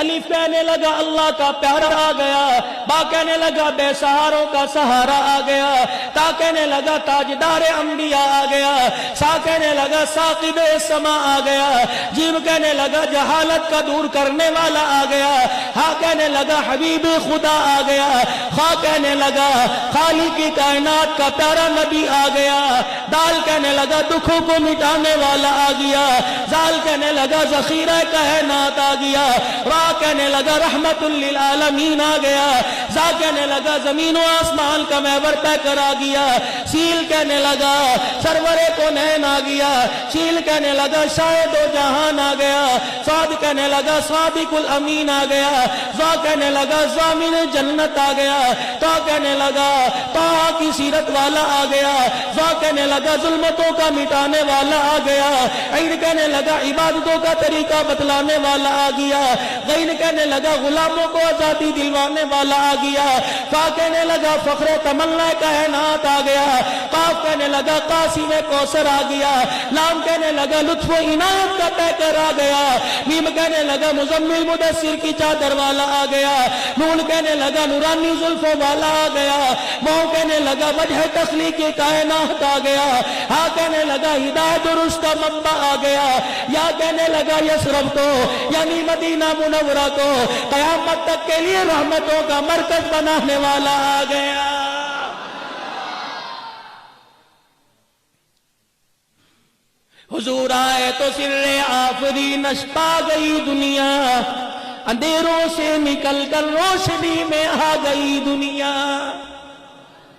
الف کہنے لگا اللہ کا پیارا آ گیا، با کہنے لگا بے سہاروں کا سہارا آ گیا، تا کہنے لگا تاجدار انبیاء آ گیا، سا کہنے لگا ثاقب السماء آ گیا، جیم کہنے لگا جہالت کا دور کرنے والا آ گیا، ہا کہنے لگا حبیب خدا آ گیا، خا کہنے لگا خالق کی کائنات کا پیارا نبی آ گیا، دال کہنے لگا دکھوں کو مٹانے والا آ گیا، زال کہنے لگا ذخیرہ کائنات آ گیا، را کہنے لگا رحمت للعالمین آ گیا، زا کہنے لگا زمین و آسمان کا محور پہ کر آ گیا، سیل کہنے لگا سرور کونین آ گیا، شیل کہنے لگا شاہد و جہان آ گیا، صاد کہنے لگا صادق الامین آ گیا، زا کہنے لگا ضامن جنت آ گیا، تا کہنے لگا تا کی سیرت والا آ گیا، زا کہنے لگا ظلمتوں کا مٹانے والا آ گیا، عین کہنے لگا عبادتوں کا طریقہ بتلانے والا آ گیا، غین کہنے لگا غلاموں کو آزادی دلوانے والا آ گیا، فا کہنے لگا فخر تمنا کائنات آ گیا، قاف کہنے لگا قاسم کوثر آ گیا، لام کہنے لگا لطف و عنایت کا پیکر آ گیا، میم کہنے لگا مزمل مدثر کی چادر والا آ گیا، نون کہنے لگا نورانی زلفوں والا آ گیا، مو کہنے لگا وجہ تخلیق کائنات آ گیا، ہا کہنے لگا ہدایت درست کا منبع آ گیا، یا کہنے لگا یسرب کو یعنی مدینہ منورہ کو قیامت تک کے لیے رحمتوں کا مرکز بنانے والا آ گیا۔ حضور آئے تو سر آفرینش پا گئی دنیا، اندھیروں سے نکل کر روشنی میں آ گئی دنیا۔